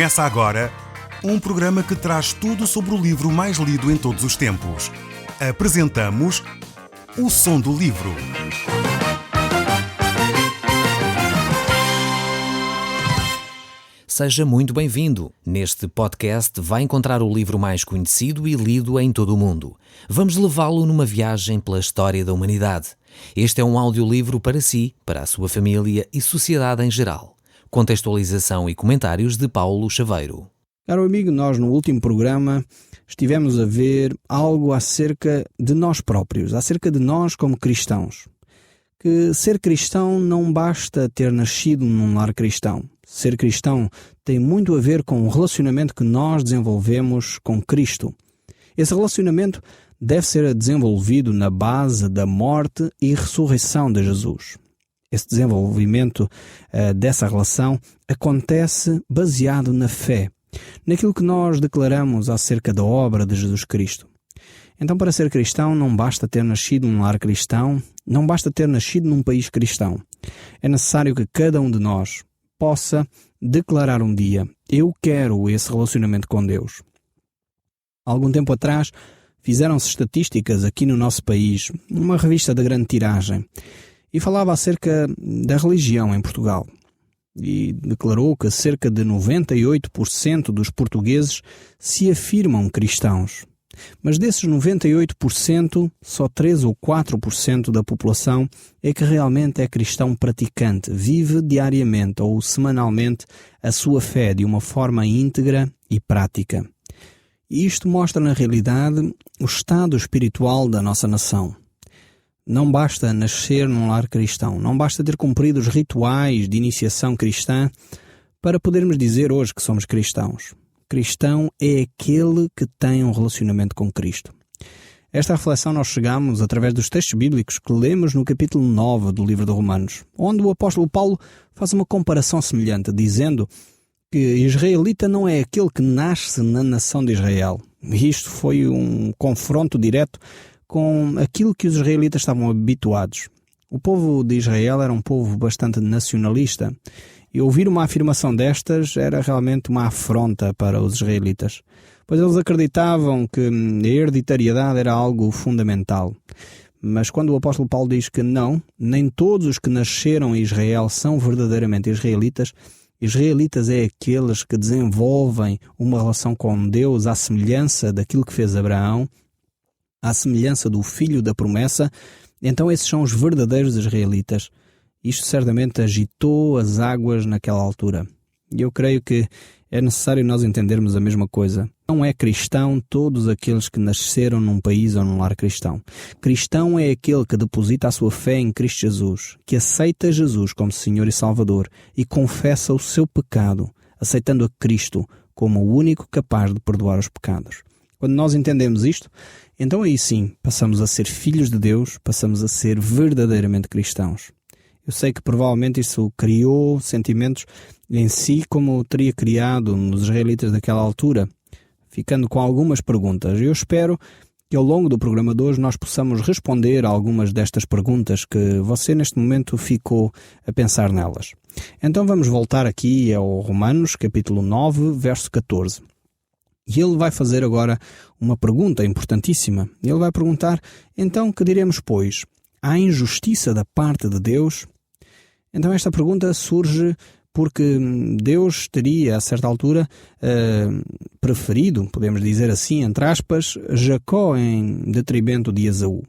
Começa agora um programa que traz tudo sobre o livro mais lido em todos os tempos. Apresentamos O Som do Livro. Seja muito bem-vindo. Neste podcast vai encontrar o livro mais conhecido e lido em todo o mundo. Vamos levá-lo numa viagem pela história da humanidade. Este é um audiolivro para si, para a sua família e sociedade em geral. Contextualização e comentários de Paulo Chaveiro. Caro amigo, nós no último programa estivemos a ver algo acerca de nós próprios, acerca de nós como cristãos. Que ser cristão não basta ter nascido num lar cristão. Ser cristão tem muito a ver com o relacionamento que nós desenvolvemos com Cristo. Esse relacionamento deve ser desenvolvido na base da morte e ressurreição de Jesus. Esse desenvolvimento dessa relação acontece baseado na fé, naquilo que nós declaramos acerca da obra de Jesus Cristo. Então, para ser cristão, não basta ter nascido num lar cristão, não basta ter nascido num país cristão. É necessário que cada um de nós possa declarar um dia: eu quero esse relacionamento com Deus. Há algum tempo atrás, fizeram-se estatísticas aqui no nosso país, numa revista de grande tiragem, e falava acerca da religião em Portugal. E declarou que cerca de 98% dos portugueses se afirmam cristãos. Mas desses 98%, só 3 ou 4% da população é que realmente é cristão praticante, vive diariamente ou semanalmente a sua fé de uma forma íntegra e prática. E isto mostra na realidade o estado espiritual da nossa nação. Não basta nascer num lar cristão, não basta ter cumprido os rituais de iniciação cristã para podermos dizer hoje que somos cristãos. Cristão é aquele que tem um relacionamento com Cristo. Esta reflexão nós chegamos através dos textos bíblicos que lemos no capítulo 9 do livro de Romanos, onde o apóstolo Paulo faz uma comparação semelhante, dizendo que israelita não é aquele que nasce na nação de Israel. Isto foi um confronto direto com aquilo que os israelitas estavam habituados. O povo de Israel era um povo bastante nacionalista, e ouvir uma afirmação destas era realmente uma afronta para os israelitas, pois eles acreditavam que a hereditariedade era algo fundamental. Mas quando o apóstolo Paulo diz que não, nem todos os que nasceram em Israel são verdadeiramente israelitas, israelitas é aqueles que desenvolvem uma relação com Deus à semelhança daquilo que fez Abraão, à semelhança do filho da promessa, então esses são os verdadeiros israelitas. Isto certamente agitou as águas naquela altura. E eu creio que é necessário nós entendermos a mesma coisa. Não é cristão todos aqueles que nasceram num país ou num lar cristão. Cristão é aquele que deposita a sua fé em Cristo Jesus, que aceita Jesus como Senhor e Salvador e confessa o seu pecado, aceitando a Cristo como o único capaz de perdoar os pecados. Quando nós entendemos isto, então aí sim passamos a ser filhos de Deus, passamos a ser verdadeiramente cristãos. Eu sei que provavelmente isso criou sentimentos em si como teria criado nos israelitas daquela altura, ficando com algumas perguntas. Eu espero que ao longo do programa de hoje nós possamos responder a algumas destas perguntas que você neste momento ficou a pensar nelas. Então vamos voltar aqui ao Romanos, capítulo 9, verso 14. E ele vai fazer agora uma pergunta importantíssima. Ele vai perguntar: então que diremos, pois? Há injustiça da parte de Deus? Então esta pergunta surge porque Deus teria, a certa altura, preferido, podemos dizer assim, entre aspas, Jacó em detrimento de Esaú.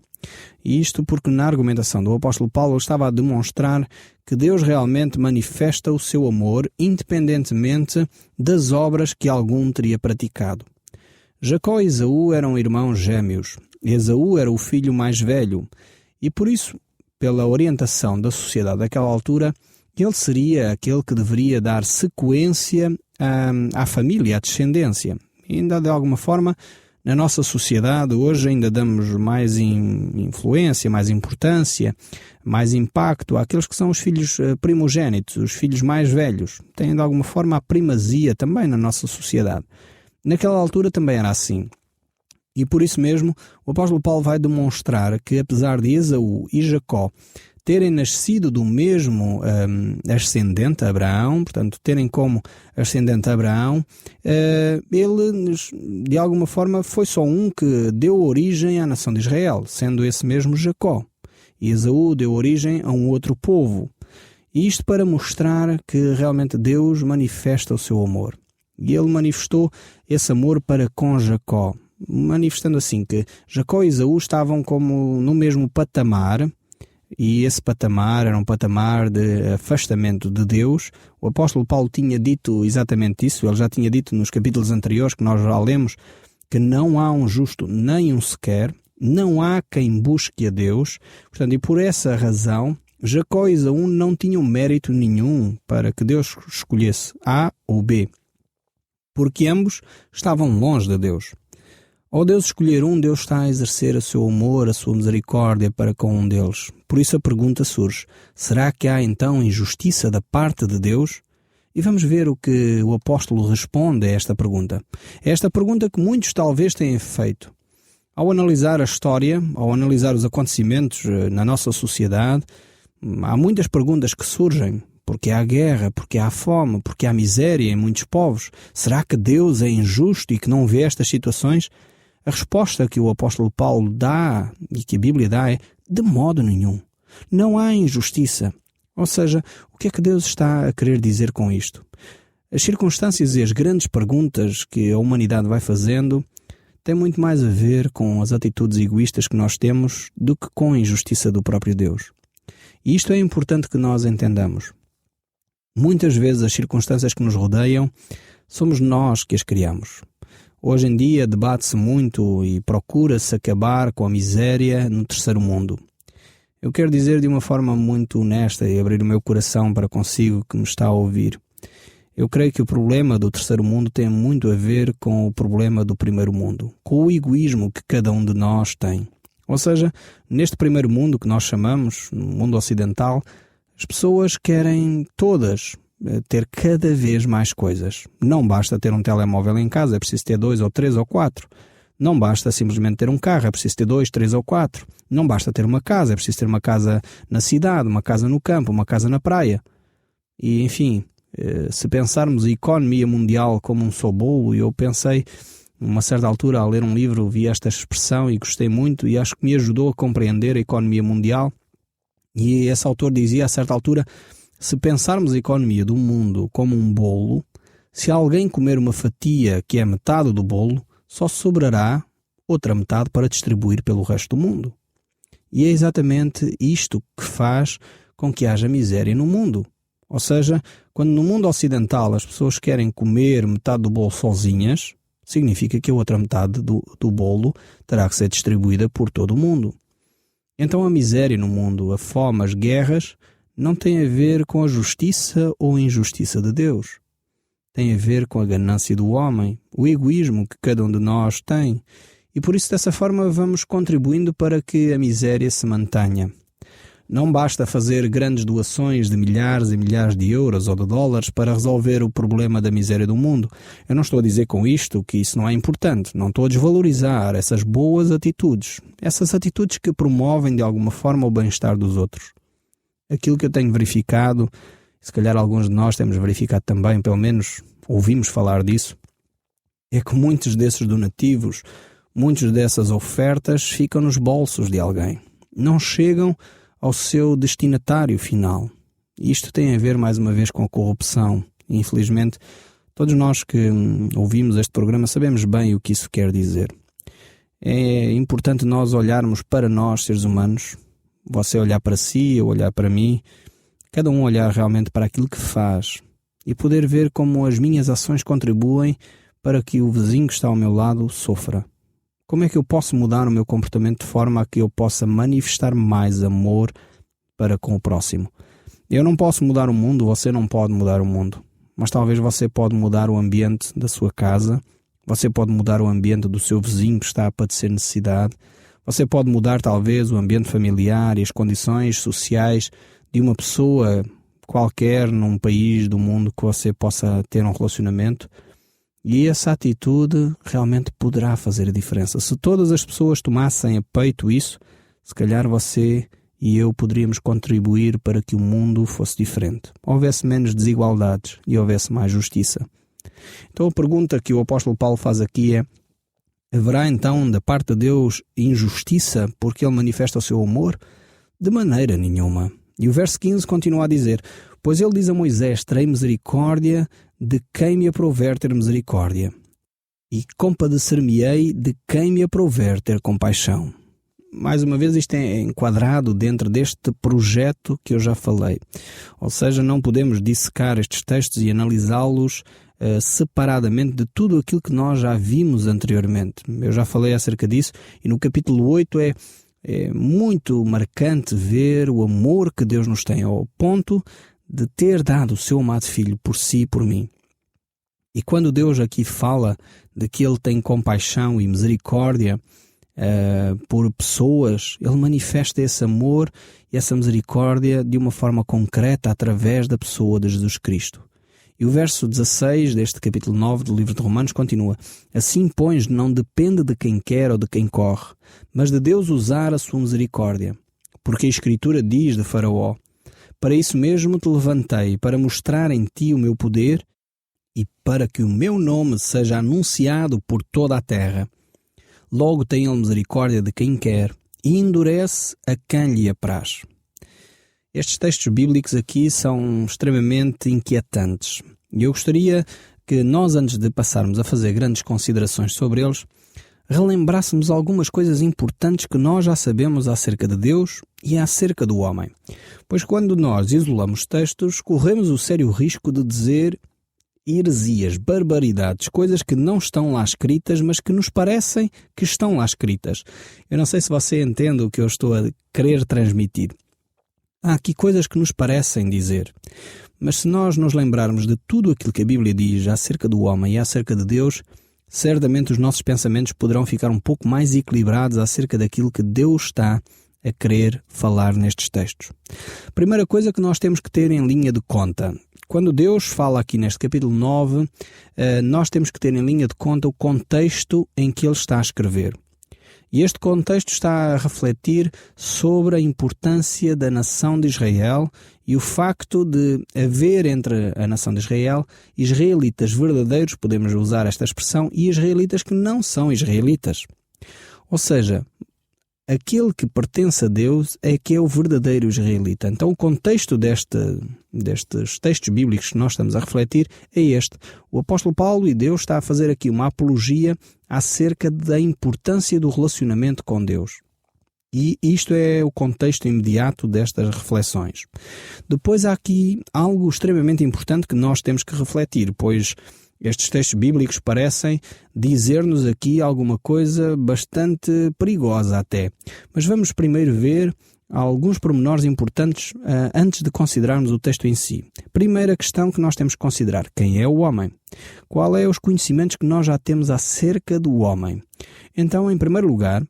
E isto porque na argumentação do apóstolo Paulo estava a demonstrar que Deus realmente manifesta o seu amor independentemente das obras que algum teria praticado. Jacó e Esaú eram irmãos gêmeos. Esaú era o filho mais velho e por isso, pela orientação da sociedade daquela altura, ele seria aquele que deveria dar sequência à família, à descendência. E ainda de alguma forma, na nossa sociedade hoje ainda damos mais influência, mais importância, mais impacto àqueles que são os filhos primogênitos, os filhos mais velhos. Têm de alguma forma a primazia também na nossa sociedade. Naquela altura também era assim. E por isso mesmo, o apóstolo Paulo vai demonstrar que apesar de Esaú e Jacó terem nascido do mesmo ascendente, Abraão, portanto, terem como ascendente Abraão, ele, de alguma forma, foi só um que deu origem à nação de Israel, sendo esse mesmo Jacó. E Esaú deu origem a um outro povo. E isto para mostrar que realmente Deus manifesta o seu amor. E ele manifestou esse amor para com Jacó, manifestando assim que Jacó e Esaú estavam como no mesmo patamar, e esse patamar era um patamar de afastamento de Deus. O apóstolo Paulo tinha dito exatamente isso, ele já tinha dito nos capítulos anteriores que nós já lemos, que não há um justo nem um sequer, não há quem busque a Deus. Portanto, e por essa razão, Jacó e Esaú não tinham mérito nenhum para que Deus escolhesse A ou B, porque ambos estavam longe de Deus. Ao Deus escolher um, Deus está a exercer o seu amor, a sua misericórdia para com um deles. Por isso a pergunta surge, será que há então injustiça da parte de Deus? E vamos ver o que o apóstolo responde a esta pergunta. É esta pergunta que muitos talvez tenham feito. Ao analisar a história, ao analisar os acontecimentos na nossa sociedade, há muitas perguntas que surgem. Porque há guerra, porque há fome, porque há miséria em muitos povos. Será que Deus é injusto e que não vê estas situações? A resposta que o apóstolo Paulo dá e que a Bíblia dá é de modo nenhum. Não há injustiça. Ou seja, o que é que Deus está a querer dizer com isto? As circunstâncias e as grandes perguntas que a humanidade vai fazendo têm muito mais a ver com as atitudes egoístas que nós temos do que com a injustiça do próprio Deus. E isto é importante que nós entendamos. Muitas vezes as circunstâncias que nos rodeiam somos nós que as criamos. Hoje em dia debate-se muito e procura-se acabar com a miséria no terceiro mundo. Eu quero dizer de uma forma muito honesta e abrir o meu coração para consigo que me está a ouvir. Eu creio que o problema do terceiro mundo tem muito a ver com o problema do primeiro mundo, com o egoísmo que cada um de nós tem. Ou seja, neste primeiro mundo que nós chamamos, no mundo ocidental, as pessoas querem todas ter cada vez mais coisas. Não basta ter um telemóvel em casa, é preciso ter 2 ou 3 ou 4. Não basta simplesmente ter um carro, é preciso ter 2, 3 ou 4. Não basta ter uma casa, é preciso ter uma casa na cidade, uma casa no campo, uma casa na praia. E, enfim, se pensarmos a economia mundial como um só bolo, eu pensei, numa certa altura, ao ler um livro, vi esta expressão e gostei muito e acho que me ajudou a compreender a economia mundial. E esse autor dizia, a certa altura, se pensarmos a economia do mundo como um bolo, se alguém comer uma fatia que é metade do bolo, só sobrará outra metade para distribuir pelo resto do mundo. E é exatamente isto que faz com que haja miséria no mundo. Ou seja, quando no mundo ocidental as pessoas querem comer metade do bolo sozinhas, significa que a outra metade do bolo terá que ser distribuída por todo o mundo. Então a miséria no mundo, a fome, as guerras, não tem a ver com a justiça ou a injustiça de Deus. Tem a ver com a ganância do homem, o egoísmo que cada um de nós tem. E por isso dessa forma vamos contribuindo para que a miséria se mantenha. Não basta fazer grandes doações de milhares e milhares de euros ou de dólares para resolver o problema da miséria do mundo. Eu não estou a dizer com isto que isso não é importante. Não estou a desvalorizar essas boas atitudes. Essas atitudes que promovem de alguma forma o bem-estar dos outros. Aquilo que eu tenho verificado, se calhar alguns de nós temos verificado também, pelo menos ouvimos falar disso, é que muitos desses donativos, muitas dessas ofertas ficam nos bolsos de alguém. Não chegam ao seu destinatário final. Isto tem a ver, mais uma vez, com a corrupção. Infelizmente, todos nós que ouvimos este programa sabemos bem o que isso quer dizer. É importante nós olharmos para nós, seres humanos, você olhar para si, eu olhar para mim, cada um olhar realmente para aquilo que faz e poder ver como as minhas ações contribuem para que o vizinho que está ao meu lado sofra. Como é que eu posso mudar o meu comportamento de forma a que eu possa manifestar mais amor para com o próximo? Eu não posso mudar o mundo, você não pode mudar o mundo. Mas talvez você pode mudar o ambiente da sua casa, você pode mudar o ambiente do seu vizinho que está a padecer necessidade, você pode mudar talvez o ambiente familiar e as condições sociais de uma pessoa qualquer num país do mundo que você possa ter um relacionamento. E essa atitude realmente poderá fazer a diferença. Se todas as pessoas tomassem a peito isso, se calhar você e eu poderíamos contribuir para que o mundo fosse diferente. Houvesse menos desigualdades e houvesse mais justiça. Então a pergunta que o apóstolo Paulo faz aqui é: haverá então da parte de Deus injustiça porque ele manifesta o seu amor? De maneira nenhuma. E o verso 15 continua a dizer: pois ele diz a Moisés: terei misericórdia de quem me aprouver ter misericórdia, e compadecer-me-ei de quem me aprouver ter compaixão. Mais uma vez, isto é enquadrado dentro deste projeto que eu já falei. Ou seja, não podemos dissecar estes textos e analisá-los separadamente de tudo aquilo que nós já vimos anteriormente. Eu já falei acerca disso, e no capítulo 8 é muito marcante ver o amor que Deus nos tem, ao ponto de ter dado o seu amado Filho por si e por mim. E quando Deus aqui fala de que Ele tem compaixão e misericórdia por pessoas, Ele manifesta esse amor e essa misericórdia de uma forma concreta através da pessoa de Jesus Cristo. E o verso 16 deste capítulo 9 do livro de Romanos continua: assim, pois, não depende de quem quer ou de quem corre, mas de Deus usar a sua misericórdia. Porque a Escritura diz de Faraó: para isso mesmo te levantei, para mostrar em ti o meu poder e para que o meu nome seja anunciado por toda a terra. Logo tem ele misericórdia de quem quer e endurece a quem lhe apraz. Estes textos bíblicos aqui são extremamente inquietantes. E eu gostaria que nós, antes de passarmos a fazer grandes considerações sobre eles, relembrássemos algumas coisas importantes que nós já sabemos acerca de Deus e acerca do homem. Pois quando nós isolamos textos, corremos o sério risco de dizer heresias, barbaridades, coisas que não estão lá escritas, mas que nos parecem que estão lá escritas. Eu não sei se você entende o que eu estou a querer transmitir. Há aqui coisas que nos parecem dizer, mas se nós nos lembrarmos de tudo aquilo que a Bíblia diz acerca do homem e acerca de Deus, certamente os nossos pensamentos poderão ficar um pouco mais equilibrados acerca daquilo que Deus está a querer falar nestes textos. Primeira coisa que nós temos que ter em linha de conta: quando Deus fala aqui neste capítulo 9, nós temos que ter em linha de conta o contexto em que Ele está a escrever. E este contexto está a refletir sobre a importância da nação de Israel e o facto de haver entre a nação de Israel israelitas verdadeiros, podemos usar esta expressão, e israelitas que não são israelitas. Ou seja, aquele que pertence a Deus é que é o verdadeiro israelita. Então o contexto destes textos bíblicos que nós estamos a refletir é este. O apóstolo Paulo e Deus está a fazer aqui uma apologia acerca da importância do relacionamento com Deus. E isto é o contexto imediato destas reflexões. Depois há aqui algo extremamente importante que nós temos que refletir, pois estes textos bíblicos parecem dizer-nos aqui alguma coisa bastante perigosa até. Mas vamos primeiro ver alguns pormenores importantes antes de considerarmos o texto em si. Primeira questão que nós temos que considerar: quem é o homem? Qual é os conhecimentos que nós já temos acerca do homem? Então, em primeiro lugar,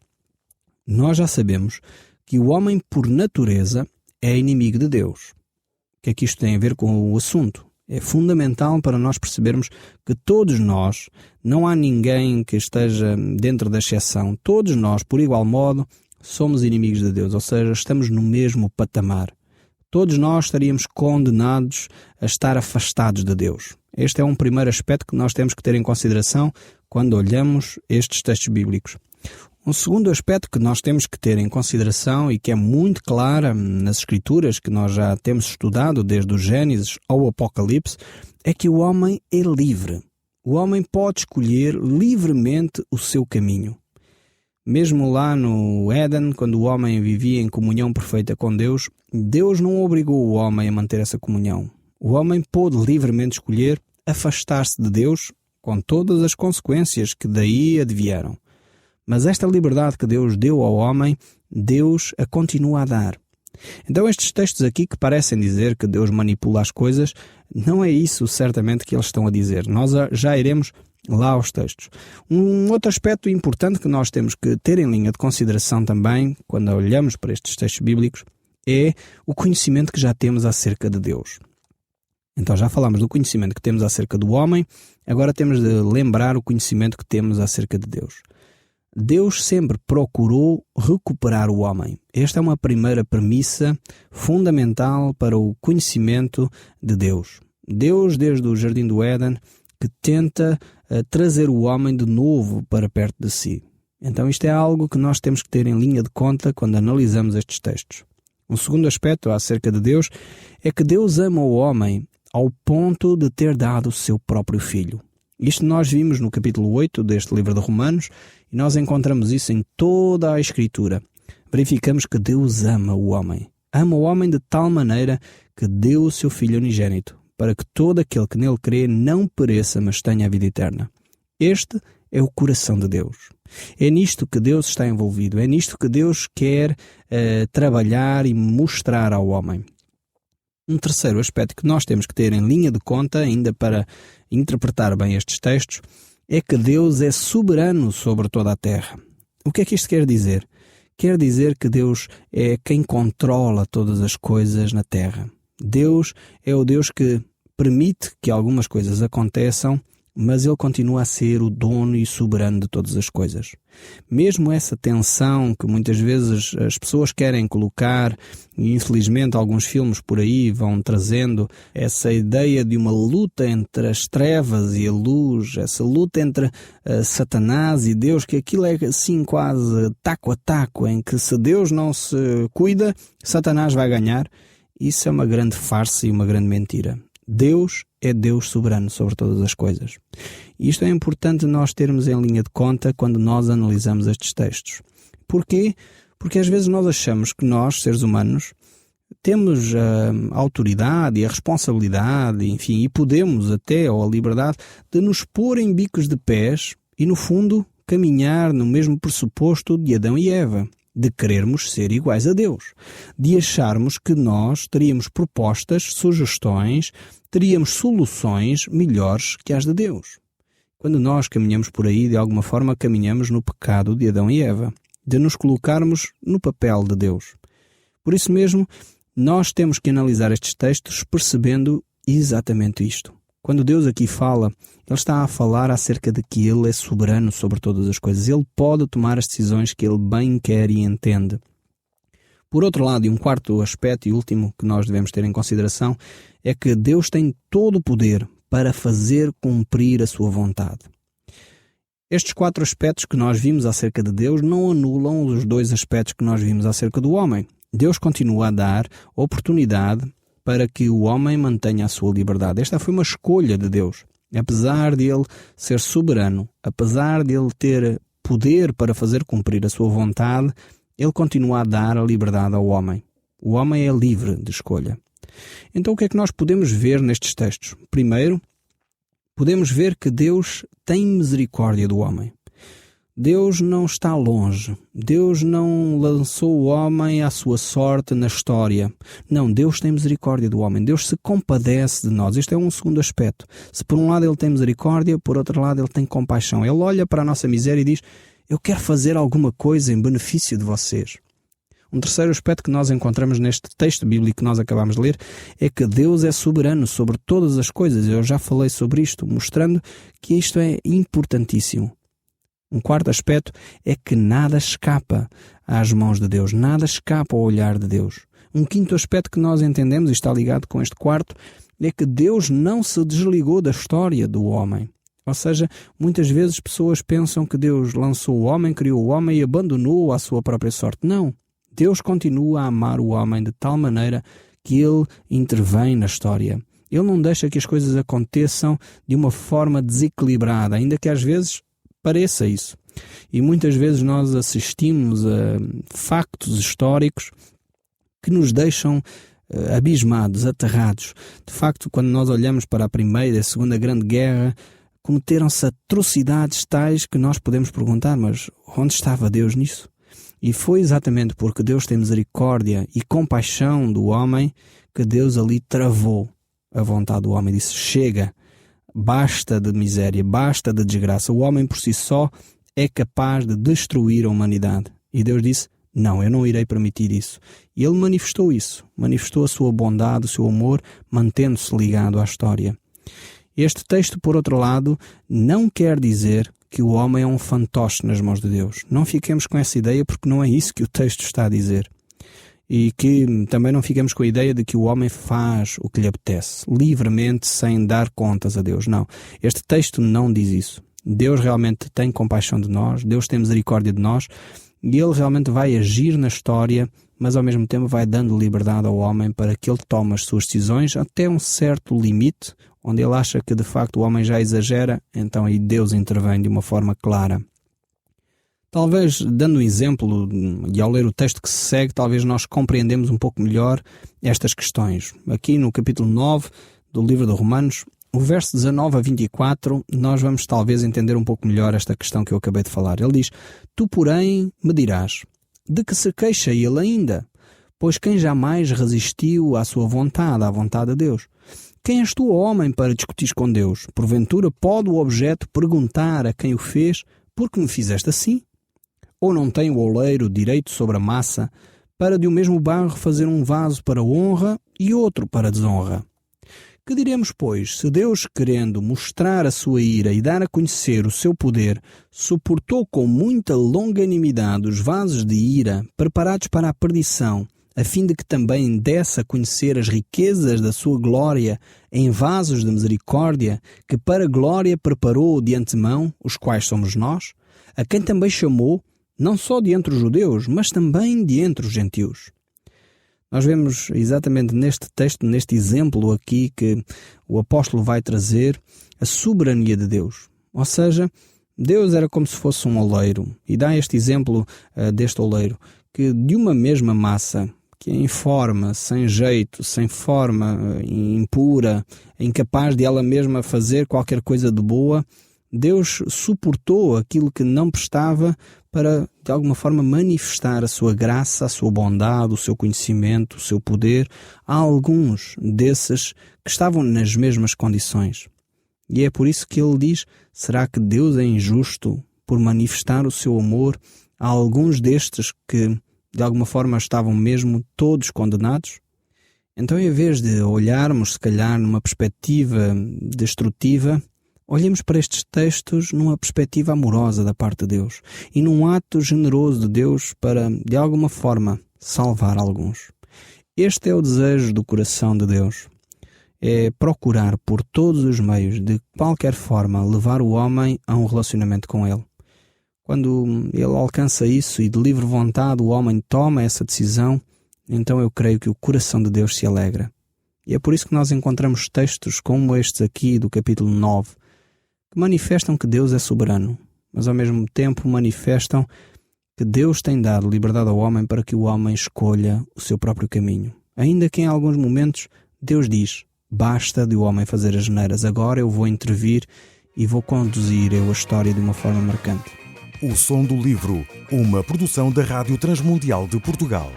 nós já sabemos que o homem, por natureza, é inimigo de Deus. O que é que isto tem a ver com o assunto? É fundamental para nós percebermos que todos nós, não há ninguém que esteja dentro da exceção, todos nós, por igual modo, somos inimigos de Deus, ou seja, estamos no mesmo patamar. Todos nós estaríamos condenados a estar afastados de Deus. Este é um primeiro aspecto que nós temos que ter em consideração quando olhamos estes textos bíblicos. Um segundo aspecto que nós temos que ter em consideração e que é muito clara nas Escrituras, que nós já temos estudado desde o Gênesis ao Apocalipse, é que o homem é livre. O homem pode escolher livremente o seu caminho. Mesmo lá no Éden, quando o homem vivia em comunhão perfeita com Deus, Deus não obrigou o homem a manter essa comunhão. O homem pôde livremente escolher afastar-se de Deus, com todas as consequências que daí advieram. Mas esta liberdade que Deus deu ao homem, Deus a continua a dar. Então estes textos aqui que parecem dizer que Deus manipula as coisas, não é isso certamente que eles estão a dizer. Nós já iremos lá aos textos. Um outro aspecto importante que nós temos que ter em linha de consideração também, quando olhamos para estes textos bíblicos, é o conhecimento que já temos acerca de Deus. Então já falámos do conhecimento que temos acerca do homem, agora temos de lembrar o conhecimento que temos acerca de Deus. Deus sempre procurou recuperar o homem. Esta é uma primeira premissa fundamental para o conhecimento de Deus. Deus, desde o Jardim do Éden, que tenta trazer o homem de novo para perto de si. Então isto é algo que nós temos que ter em linha de conta quando analisamos estes textos. Um segundo aspecto acerca de Deus é que Deus ama o homem ao ponto de ter dado o seu próprio filho. Isto nós vimos no capítulo 8 deste livro de Romanos e nós encontramos isso em toda a Escritura. Verificamos que Deus ama o homem. Ama o homem de tal maneira que deu o seu Filho unigênito, para que todo aquele que nele crê não pereça, mas tenha a vida eterna. Este é o coração de Deus. É nisto que Deus está envolvido. É nisto que Deus quer trabalhar e mostrar ao homem. Um terceiro aspecto que nós temos que ter em linha de conta, ainda para interpretar bem estes textos, é que Deus é soberano sobre toda a terra. O que é que isto quer dizer? Quer dizer que Deus é quem controla todas as coisas na terra. Deus é o Deus que permite que algumas coisas aconteçam, mas Ele continua a ser o dono e soberano de todas as coisas. Mesmo essa tensão que muitas vezes as pessoas querem colocar, e infelizmente alguns filmes por aí vão trazendo essa ideia de uma luta entre as trevas e a luz, essa luta entre Satanás e Deus, que aquilo é assim quase taco a taco, em que se Deus não se cuida, Satanás vai ganhar. Isso é uma grande farsa e uma grande mentira. Deus é Deus soberano sobre todas as coisas. E isto é importante nós termos em linha de conta quando nós analisamos estes textos. Porquê? Porque às vezes nós achamos que nós, seres humanos, temos a autoridade e a responsabilidade, enfim, e podemos até, ou a liberdade, de nos pôr em bicos de pés e, no fundo, caminhar no mesmo pressuposto de Adão e Eva, de querermos ser iguais a Deus, de acharmos que nós teríamos propostas, sugestões, teríamos soluções melhores que as de Deus. Quando nós caminhamos por aí, de alguma forma caminhamos no pecado de Adão e Eva, de nos colocarmos no papel de Deus. Por isso mesmo, nós temos que analisar estes textos percebendo exatamente isto. Quando Deus aqui fala, Ele está a falar acerca de que Ele é soberano sobre todas as coisas. Ele pode tomar as decisões que Ele bem quer e entende. Por outro lado, e um quarto aspecto e último que nós devemos ter em consideração, é que Deus tem todo o poder para fazer cumprir a sua vontade. Estes 4 aspectos que nós vimos acerca de Deus não anulam os 2 aspectos que nós vimos acerca do homem. Deus continua a dar oportunidade para que o homem mantenha a sua liberdade. Esta foi uma escolha de Deus. Apesar de Ele ser soberano, apesar de Ele ter poder para fazer cumprir a sua vontade, Ele continua a dar a liberdade ao homem. O homem é livre de escolha. Então o que é que nós podemos ver nestes textos? Primeiro, podemos ver que Deus tem misericórdia do homem. Deus não está longe. Deus não lançou o homem à sua sorte na história. Não, Deus tem misericórdia do homem. Deus se compadece de nós. Este é um segundo aspecto. Se por um lado Ele tem misericórdia, por outro lado Ele tem compaixão. Ele olha para a nossa miséria e diz: eu quero fazer alguma coisa em benefício de vocês. Um terceiro aspecto que nós encontramos neste texto bíblico que nós acabamos de ler é que Deus é soberano sobre todas as coisas. Eu já falei sobre isto, mostrando que isto é importantíssimo. Um quarto aspecto é que nada escapa às mãos de Deus, nada escapa ao olhar de Deus. Um quinto aspecto que nós entendemos, e está ligado com este quarto, é que Deus não se desligou da história do homem. Ou seja, muitas vezes pessoas pensam que Deus lançou o homem, criou o homem e abandonou-o à sua própria sorte. Não. Deus continua a amar o homem de tal maneira que Ele intervém na história. Ele não deixa que as coisas aconteçam de uma forma desequilibrada, ainda que às vezes pareça isso. E muitas vezes nós assistimos a factos históricos que nos deixam abismados, aterrados. De facto, quando nós olhamos para a Primeira e a Segunda Grande Guerra, cometeram-se atrocidades tais que nós podemos perguntar, mas onde estava Deus nisso? E foi exatamente porque Deus tem misericórdia e compaixão do homem que Deus ali travou a vontade do homem. Disse: chega, basta de miséria, basta de desgraça. O homem por si só é capaz de destruir a humanidade. E Deus disse: Não, eu não irei permitir isso. E ele manifestou isso, manifestou a sua bondade, o seu amor, mantendo-se ligado à história. Este texto, por outro lado, não quer dizer que o homem é um fantoche nas mãos de Deus. Não fiquemos com essa ideia, porque não é isso que o texto está a dizer. E que também não fiquemos com a ideia de que o homem faz o que lhe apetece, livremente, sem dar contas a Deus. Não, este texto não diz isso. Deus realmente tem compaixão de nós, Deus tem misericórdia de nós, e Ele realmente vai agir na história, mas ao mesmo tempo vai dando liberdade ao homem para que ele tome as suas decisões até um certo limite, onde ele acha que de facto o homem já exagera, então aí Deus intervém de uma forma clara. Talvez, dando um exemplo, e ao ler o texto que se segue, talvez nós compreendemos um pouco melhor estas questões. Aqui no capítulo 9 do livro de Romanos, o verso 19 a 24, nós vamos talvez entender um pouco melhor esta questão que eu acabei de falar. Ele diz: Tu, porém, me dirás, de que se queixa ele ainda? Pois quem jamais resistiu à sua vontade, à vontade de Deus? Quem és tu, homem, para discutir com Deus? Porventura pode o objeto perguntar a quem o fez, por que me fizeste assim? Ou não tem o oleiro direito sobre a massa, para de o mesmo barro fazer um vaso para honra e outro para desonra? Que diremos, pois, se Deus, querendo mostrar a sua ira e dar a conhecer o seu poder, suportou com muita longanimidade os vasos de ira preparados para a perdição, a fim de que também desse a conhecer as riquezas da sua glória em vasos de misericórdia, que para glória preparou de antemão, os quais somos nós, a quem também chamou, não só de entre os judeus, mas também de entre os gentios. Nós vemos exatamente neste texto, neste exemplo aqui, que o apóstolo vai trazer a soberania de Deus. Ou seja, Deus era como se fosse um oleiro, e dá este exemplo deste oleiro, que de uma mesma massa, que é informe, sem jeito, sem forma, impura, incapaz de ela mesma fazer qualquer coisa de boa, Deus suportou aquilo que não prestava para, de alguma forma, manifestar a sua graça, a sua bondade, o seu conhecimento, o seu poder a alguns desses que estavam nas mesmas condições. E é por isso que ele diz: será que Deus é injusto por manifestar o seu amor a alguns destes que, de alguma forma, estavam mesmo todos condenados? Então, em vez de olharmos, se calhar, numa perspectiva destrutiva, olhemos para estes textos numa perspectiva amorosa da parte de Deus e num ato generoso de Deus para, de alguma forma, salvar alguns. Este é o desejo do coração de Deus. É procurar por todos os meios, de qualquer forma, levar o homem a um relacionamento com Ele. Quando Ele alcança isso e de livre vontade o homem toma essa decisão, então eu creio que o coração de Deus se alegra. E é por isso que nós encontramos textos como estes aqui do capítulo 9, que manifestam que Deus é soberano, mas ao mesmo tempo manifestam que Deus tem dado liberdade ao homem para que o homem escolha o seu próprio caminho. Ainda que em alguns momentos Deus diz: basta de o homem fazer as neiras, agora eu vou intervir e vou conduzir a história de uma forma marcante. O Som do Livro, uma produção da Rádio Transmundial de Portugal.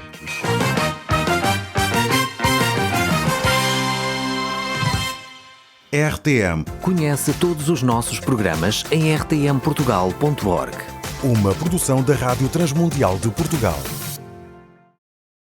RTM. Conhece todos os nossos programas em rtmportugal.org. Uma produção da Rádio Transmundial de Portugal.